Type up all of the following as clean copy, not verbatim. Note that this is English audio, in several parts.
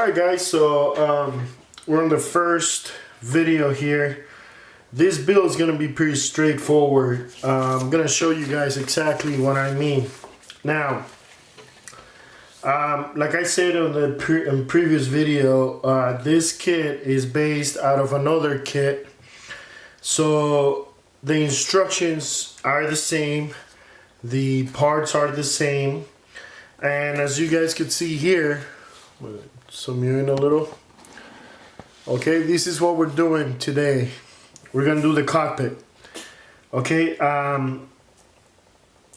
Alright guys, so we're on the first video here. This build is going to be pretty straightforward. I'm going to show you guys exactly what I mean. Now, like I said on the previous video, this kit is based out of another kit. So the instructions are the same, the parts are the same, and as you guys can see here, zoom you in a little. Okay, this is what we're doing today. We're gonna do the cockpit. Okay,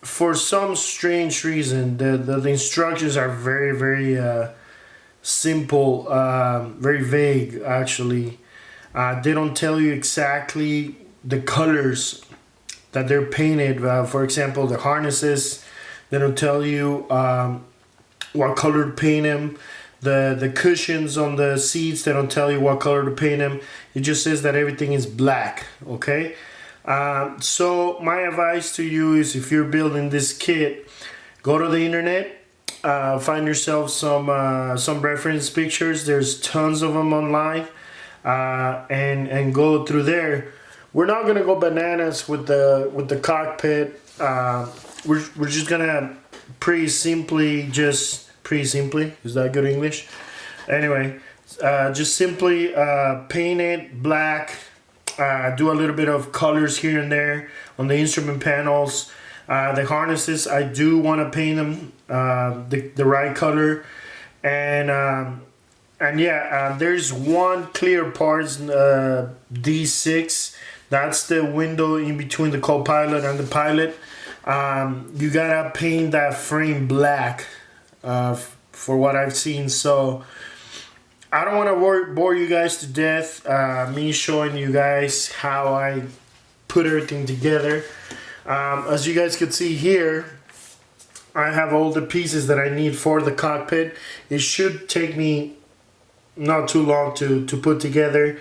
for some strange reason, the instructions are very simple, very vague actually. They don't tell you exactly the colors that they're painted. For example, the harnesses, they don't tell you what color to paint them. The cushions on the seats, they don't tell you what color to paint them. It just says that everything is black, okay? So my advice to you is, if you're building this kit, go to the internet, find yourself some reference pictures. There's tons of them online, and go through there. We're not gonna go bananas with the cockpit. We're just gonna pretty simply, is that good English? Anyway, just simply paint it black, do a little bit of colors here and there on the instrument panels. The harnesses, I do want to paint them the right color, and yeah, there's one clear part, D6. That's the window in between the co-pilot and the pilot. You gotta paint that frame black, for what I've seen. So I don't want to bore you guys to death, me showing you guys how I put everything together. As you guys can see here, I have all the pieces that I need for the cockpit. It should take me not too long to put together.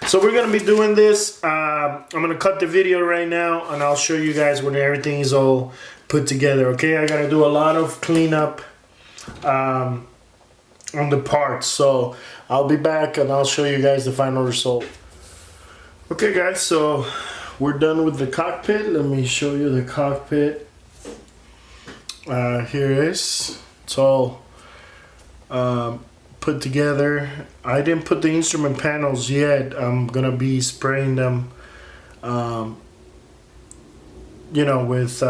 So we're gonna be doing this. I'm gonna cut the video right now, and I'll show you guys when everything is all put together. Okay, I gotta do a lot of cleanup on the parts, so I'll be back and I'll show you guys the final result. Okay guys, so we're done with the cockpit. Let me show you the cockpit. Here it is. It's all put together. I didn't put the instrument panels yet. I'm gonna be spraying them you know, with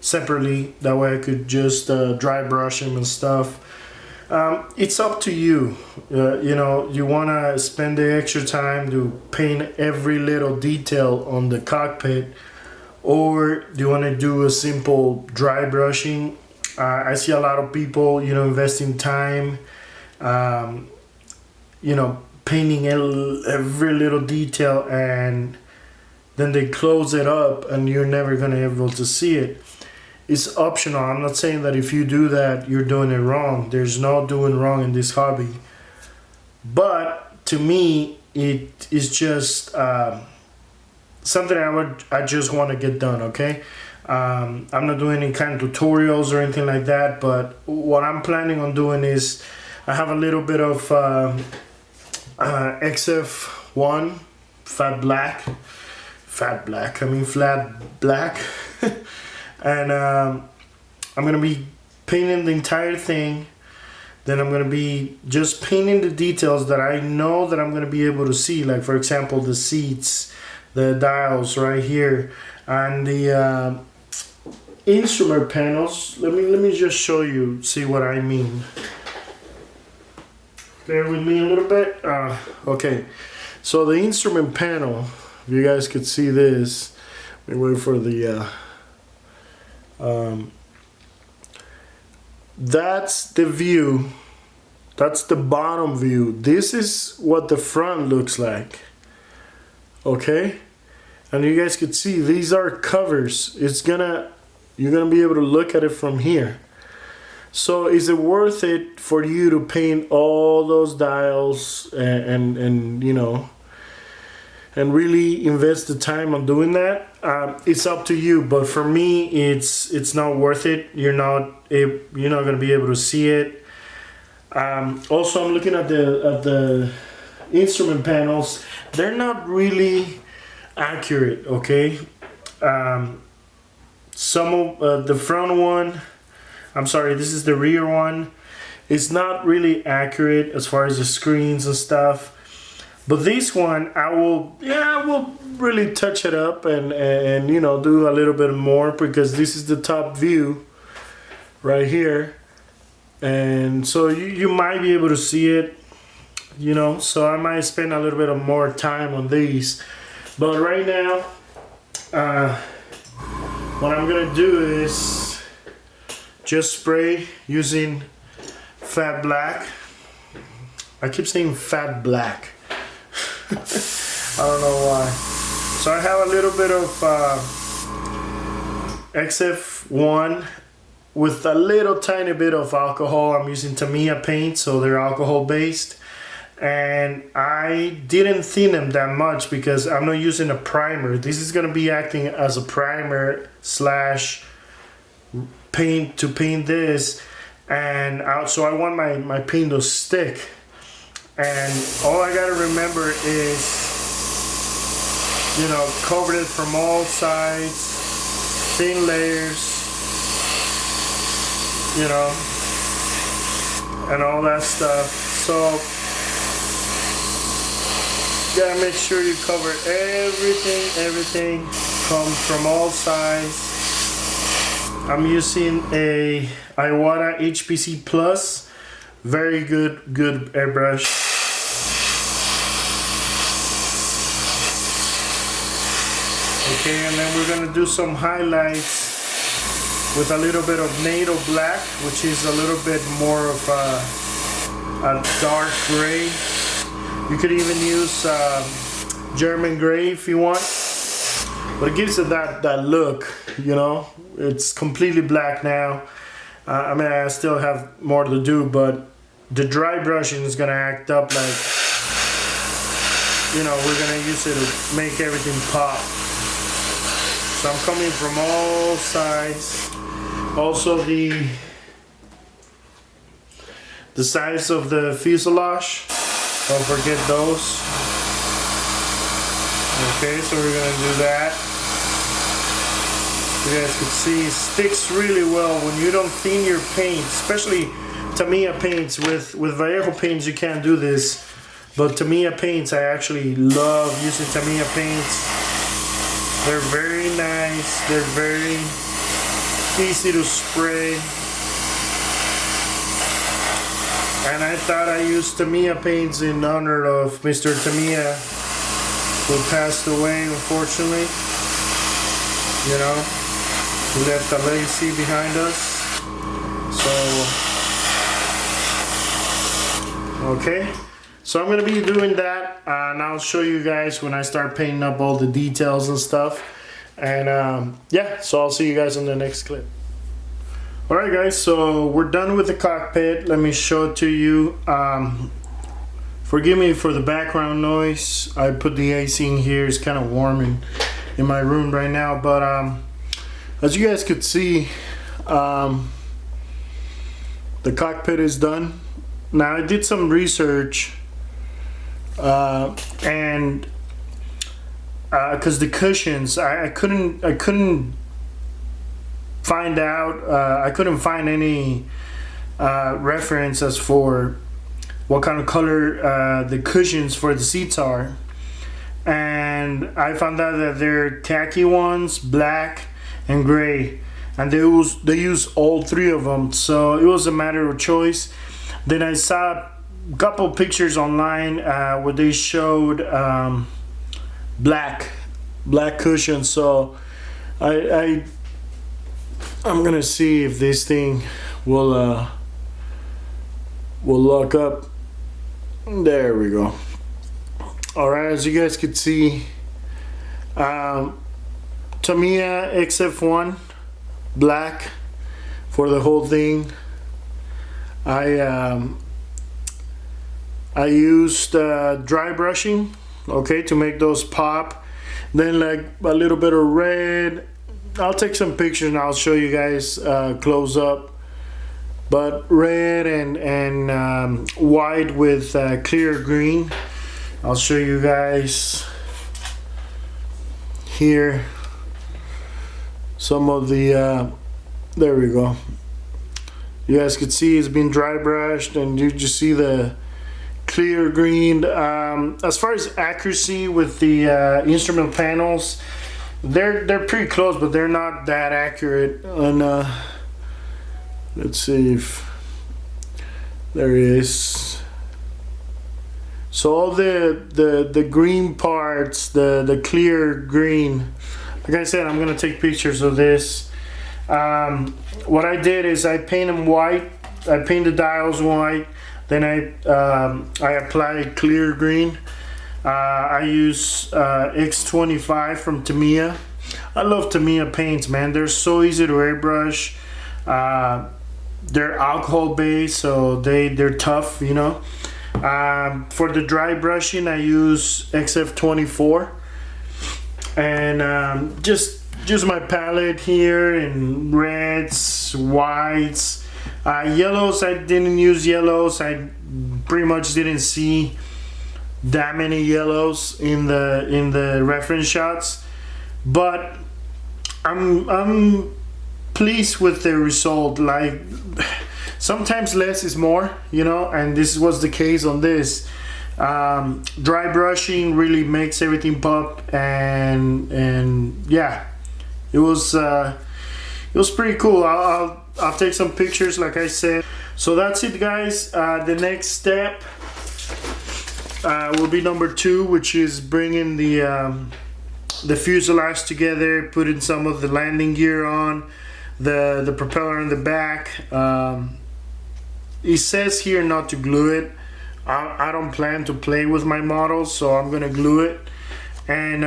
separately. That way I could just dry brush them and stuff. It's up to you. You know, you want to spend the extra time to paint every little detail on the cockpit, or do you want to do a simple dry brushing? I see a lot of people, you know, investing time, you know, painting every little detail, and then they close it up and you're never going to be able to see it. It's optional. I'm not saying that if you do that, you're doing it wrong. There's no doing wrong in this hobby. But to me, it is just something I just want to get done, okay? I'm not doing any kind of tutorials or anything like that, but what I'm planning on doing is, I have a little bit of XF1 flat black. And I'm gonna be painting the entire thing. Then I'm gonna be just painting the details that I know that I'm gonna be able to see, like for example the seats, the dials right here, and the instrument panels. Let me just show you, see what I mean. Bear with me a little bit. Okay, so the instrument panel, if you guys could see this, let me wait for the that's the view. That's the bottom view. This is what the front looks like. Okay, and you guys could see these are covers. You're gonna be able to look at it from here. So is it worth it for you to paint all those dials and you know, and really invest the time on doing that? It's up to you, but for me, it's not worth it. You're not gonna be able to see it. Also, I'm looking at the instrument panels. They're not really accurate, okay? Some of the front one, I'm sorry, this is the rear one. It's not really accurate as far as the screens and stuff. But this one, I will really touch it up and you know, do a little bit more, because this is the top view right here. And so you might be able to see it, you know, so I might spend a little bit of more time on these. But right now, what I'm gonna do is just spray using Fat Black. I keep saying Fat Black. I don't know why. So I have a little bit of XF1 with a little tiny bit of alcohol. I'm using Tamiya paint, so they're alcohol based. And I didn't thin them that much because I'm not using a primer. This is gonna be acting as a primer slash paint to paint this. And so I want my paint to stick. And all I gotta remember is, you know, cover it from all sides, thin layers, you know, and all that stuff. So you gotta make sure you cover everything comes from all sides. I'm using a Iwata HPC Plus, very good airbrush. Okay, and then we're gonna do some highlights with a little bit of NATO black, which is a little bit more of a dark gray. You could even use German gray if you want, but it gives it that look, you know. It's completely black now. I mean, I still have more to do, but the dry brushing is gonna act up like, you know, we're gonna use it to make everything pop. So I'm coming from all sides. Also the sides of the fuselage, don't forget those. Okay, so we're gonna do that. You guys can see it sticks really well when you don't thin your paint, especially Tamiya paints. With Vallejo paints you can't do this, but Tamiya paints, I actually love using Tamiya paints. They're very nice, they're very easy to spray. And I thought I used Tamiya paints in honor of Mr. Tamiya, who passed away unfortunately. You know, he left a legacy behind us. So, okay. So I'm going to be doing that, and I'll show you guys when I start painting up all the details and stuff. And yeah, so I'll see you guys in the next clip. Alright guys, so we're done with the cockpit. Let me show it to you. Forgive me for the background noise. I put the AC in here. It's kind of warm in my room right now. But as you guys could see, the cockpit is done. Now I did some research. And because the cushions, I couldn't find out. I couldn't find any reference as for what kind of color the cushions for the seats are, and I found out that they're khaki ones, black and gray, and they use all three of them. So it was a matter of choice. Then I saw a couple pictures online where they showed black cushions. So I'm gonna see if this thing will lock up. There we go. All right, as you guys could see, Tamiya XF1 black for the whole thing. I used dry brushing, okay, to make those pop. Then like a little bit of red. I'll take some pictures and I'll show you guys close up but red and white with clear green. I'll show you guys here some of the there we go. You guys could see it's been dry brushed, and you just see the clear green. As far as accuracy with the instrument panels, they're pretty close, but they're not that accurate. And let's see if there is. So all the green parts, the clear green. Like I said, I'm gonna take pictures of this. What I did is I paint them white. I paint the dials white. Then I apply clear green. I use X25 from Tamiya. I love Tamiya paints, man. They're so easy to airbrush. They're alcohol based, so they're tough, you know. For the dry brushing, I use XF24, and just my palette here in reds, whites, yellows. I didn't use yellows. I pretty much didn't see that many yellows in the reference shots, but I'm pleased with the result. Like, sometimes less is more, you know, and this was the case on this. Dry brushing really makes everything pop, and yeah, it was pretty cool. I'll take some pictures, like I said. So that's it, guys. The next step will be number 2, which is bringing the fuselage together, putting some of the landing gear on, the propeller in the back. It says here not to glue it. I don't plan to play with my models, so I'm gonna glue it. And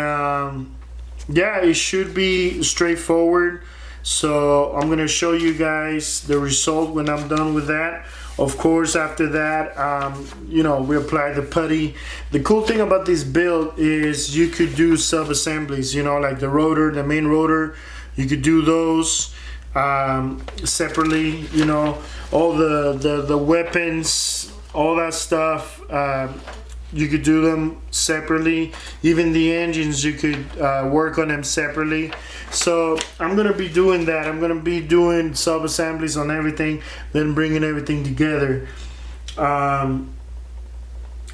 yeah, it should be straightforward. So I'm gonna show you guys the result when I'm done with that. Of course, after that, you know, we apply the putty. The cool thing about this build is you could do sub-assemblies, you know, like the rotor, the main rotor. You could do those separately, you know, all the weapons, all that stuff. You could do them separately. Even the engines, you could work on them separately. So I'm gonna be doing that. I'm gonna be doing sub-assemblies on everything, then bringing everything together. I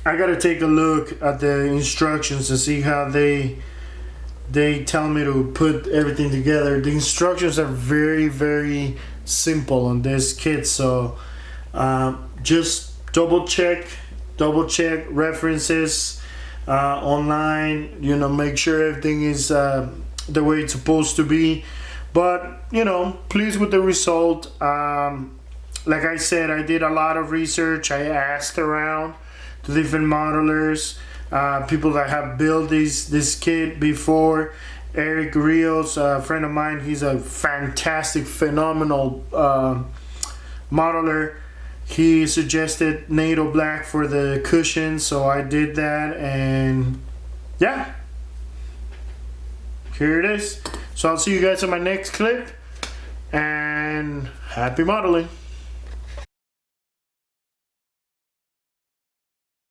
gotta take a look at the instructions to see how they tell me to put everything together. The instructions are very, very simple on this kit, so just double check references online, you know, make sure everything is the way it's supposed to be. But, you know, pleased with the result. Like I said, I did a lot of research. I asked around to different modelers, people that have built this kit before. Eric Rios, a friend of mine, he's a fantastic, phenomenal modeler. He suggested NATO black for the cushion, so I did that, and yeah, here it is. So I'll see you guys in my next clip, and happy modeling.